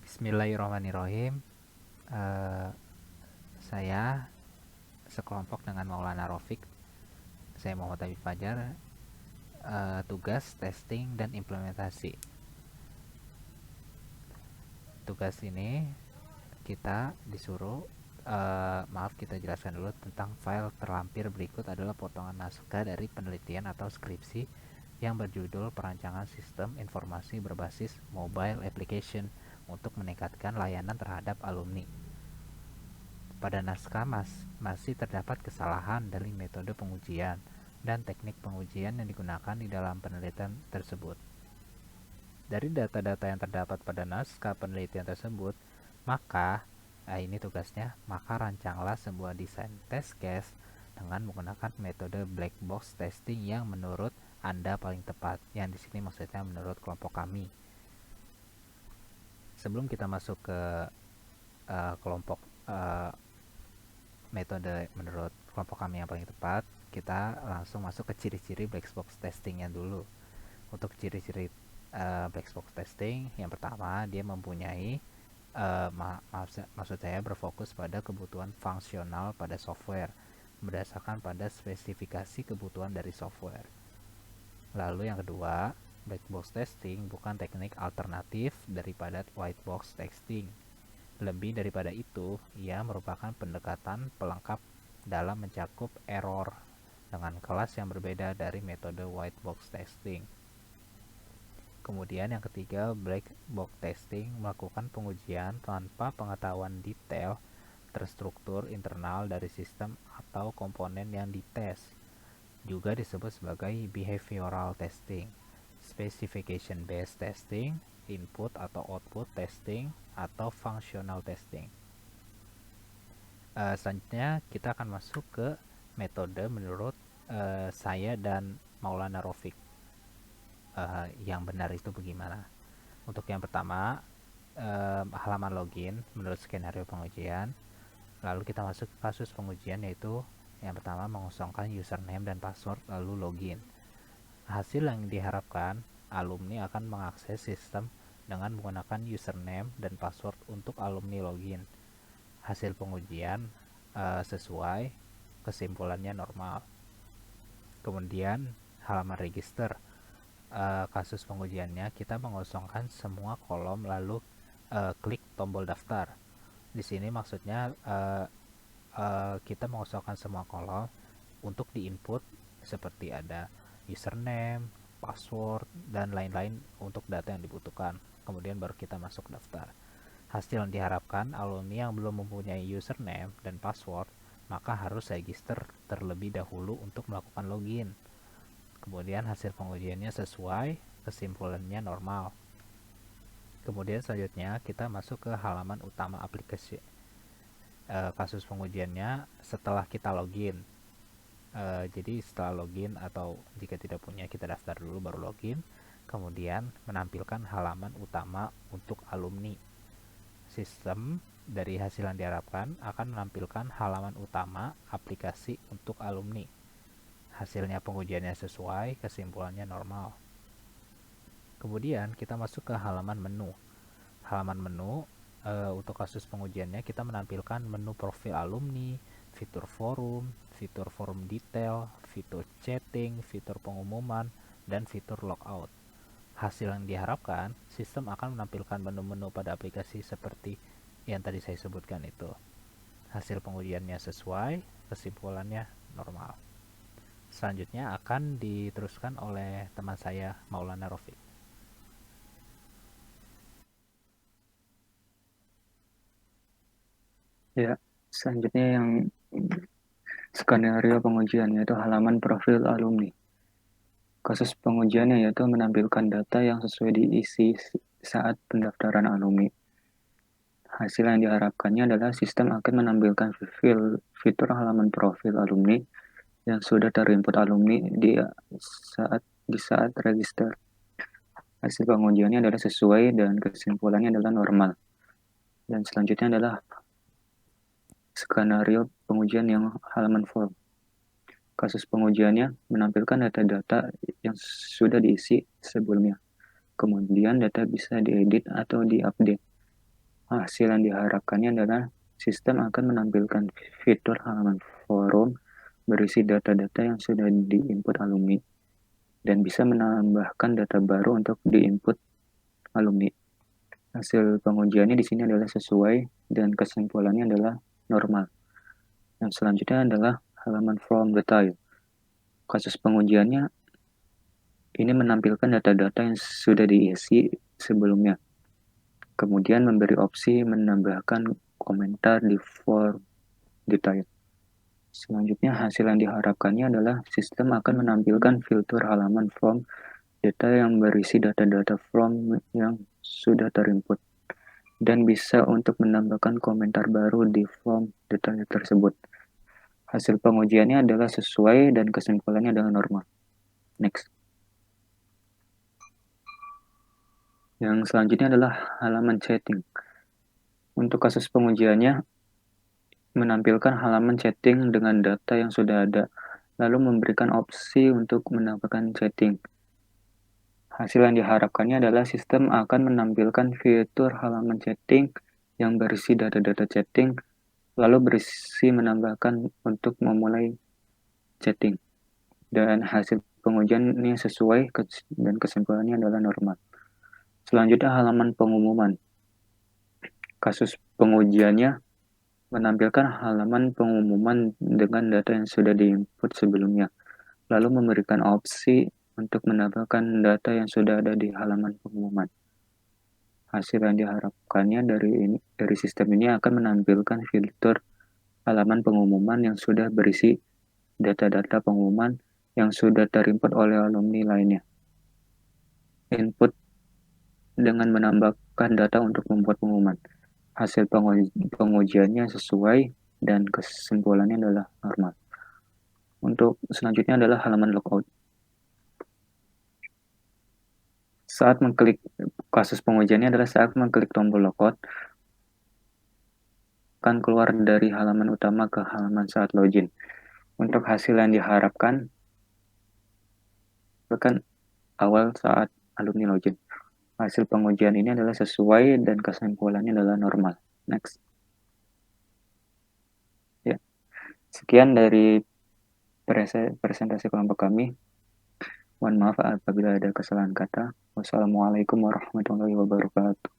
Bismillahirrahmanirrahim. Eh, saya sekelompok dengan Maulana Rafiq. Saya Muhammad Habib Fajar. Tugas testing dan implementasi. Tugas ini kita disuruh maaf, kita jelaskan dulu tentang file terlampir. Berikut adalah potongan naskah dari penelitian atau skripsi yang berjudul Perancangan Sistem Informasi Berbasis Mobile Application untuk meningkatkan layanan terhadap alumni. Pada naskah masih terdapat kesalahan dari metode pengujian dan teknik pengujian yang digunakan di dalam penelitian tersebut. Dari data-data yang terdapat pada naskah penelitian tersebut, maka ini tugasnya, maka rancanglah sebuah desain test case dengan menggunakan metode black box testing yang menurut Anda paling tepat. Yang di sini maksudnya menurut kelompok kami. Sebelum kita masuk ke kelompok metode menurut kelompok kami yang paling tepat, kita langsung masuk ke ciri-ciri black box testingnya dulu. Untuk ciri-ciri black box testing, yang pertama, dia mempunyai maksud saya berfokus pada kebutuhan fungsional pada software berdasarkan pada spesifikasi kebutuhan dari software. Lalu yang kedua, black box testing bukan teknik alternatif daripada white box testing. Lebih daripada itu, ia merupakan pendekatan pelengkap dalam mencakup error dengan kelas yang berbeda dari metode white box testing. Kemudian yang ketiga, black box testing melakukan pengujian tanpa pengetahuan detail terstruktur internal dari sistem atau komponen yang dites. Juga disebut sebagai behavioral testing, specification based testing, input atau output testing, atau functional testing. Selanjutnya kita akan masuk ke metode menurut saya dan Maulana Rafiq. Yang benar itu bagaimana? Untuk yang pertama, halaman login menurut skenario pengujian. Lalu kita masuk ke kasus pengujian, yaitu yang pertama mengosongkan username dan password lalu login. Hasil yang diharapkan, alumni akan mengakses sistem dengan menggunakan username dan password untuk alumni login. Hasil pengujian sesuai, kesimpulannya normal. Kemudian halaman register, kasus pengujiannya kita mengosongkan semua kolom lalu klik tombol daftar. Di sini maksudnya kita mengosongkan semua kolom untuk diinput seperti ada username, password, dan lain-lain untuk data yang dibutuhkan. Kemudian baru kita masuk daftar. Hasil yang diharapkan, alumni yang belum mempunyai username dan password maka harus register terlebih dahulu untuk melakukan login. Kemudian hasil pengujiannya sesuai, kesimpulannya normal. Kemudian selanjutnya kita masuk ke halaman utama aplikasi. Kasus pengujiannya setelah kita login. Jadi setelah login atau jika tidak punya, kita daftar dulu baru login. Kemudian menampilkan halaman utama untuk alumni. Sistem dari hasil yang diharapkan akan menampilkan halaman utama aplikasi untuk alumni. Hasilnya pengujiannya sesuai, kesimpulannya normal. Kemudian kita masuk ke halaman menu. Halaman menu untuk kasus pengujiannya kita menampilkan menu profil alumni, fitur forum detail, fitur chatting, fitur pengumuman, dan fitur logout. Hasil yang diharapkan, sistem akan menampilkan menu-menu pada aplikasi seperti yang tadi saya sebutkan itu. Hasil pengujiannya sesuai, kesimpulannya normal. Selanjutnya akan diteruskan oleh teman saya, Maulana Rafiq. Ya, selanjutnya yang skenario pengujiannya itu halaman profil alumni. Kasus pengujiannya yaitu menampilkan data yang sesuai diisi saat pendaftaran alumni. Hasil yang diharapkannya adalah sistem akan menampilkan fitur halaman profil alumni yang sudah terinput alumni di saat register. Hasil pengujiannya adalah sesuai dan kesimpulannya adalah normal. Dan selanjutnya adalah skenario pengujian yang halaman form. Kasus pengujiannya menampilkan data-data yang sudah diisi sebelumnya. Kemudian data bisa diedit atau diupdate. Hasil yang diharapkannya adalah sistem akan menampilkan fitur halaman forum berisi data-data yang sudah diinput alumni dan bisa menambahkan data baru untuk diinput alumni. Hasil pengujiannya di sini adalah sesuai dan kesimpulannya adalah normal. Yang selanjutnya adalah halaman form detail. Kasus pengujiannya ini menampilkan data-data yang sudah diisi sebelumnya. Kemudian memberi opsi menambahkan komentar di form detail. Selanjutnya, hasil yang diharapkannya adalah sistem akan menampilkan filter halaman form data yang berisi data-data form yang sudah terinput dan bisa untuk menambahkan komentar baru di form detail tersebut. Hasil pengujiannya adalah sesuai dan kesimpulannya adalah normal. Next. Yang selanjutnya adalah halaman chatting. Untuk kasus pengujiannya, menampilkan halaman chatting dengan data yang sudah ada, lalu memberikan opsi untuk menambahkan chatting. Hasil yang diharapkannya adalah sistem akan menampilkan fitur halaman chatting yang berisi data-data chatting, lalu berisi menambahkan untuk memulai chatting. Dan hasil pengujian ini sesuai dan kesimpulannya adalah normal. Selanjutnya halaman pengumuman. Kasus pengujiannya menampilkan halaman pengumuman dengan data yang sudah diinput sebelumnya, lalu memberikan opsi untuk menambahkan data yang sudah ada di halaman pengumuman. Hasil yang diharapkannya dari sistem ini akan menampilkan filter halaman pengumuman yang sudah berisi data-data pengumuman yang sudah terinput oleh alumni lainnya. Input dengan menambahkan data untuk membuat pengumuman. Hasil pengujiannya sesuai dan kesimpulannya adalah normal. Untuk selanjutnya adalah halaman logout. Saat mengklik kasus pengujiannya adalah saat mengklik tombol logout akan keluar dari halaman utama ke halaman saat login. Untuk hasil yang diharapkan bahkan awal saat alumni login. Hasil pengujian ini adalah sesuai dan kesimpulannya adalah normal. Next. Ya, sekian dari presentasi kelompok kami. Mohon maaf apabila ada kesalahan kata. Wassalamualaikum warahmatullahi wabarakatuh.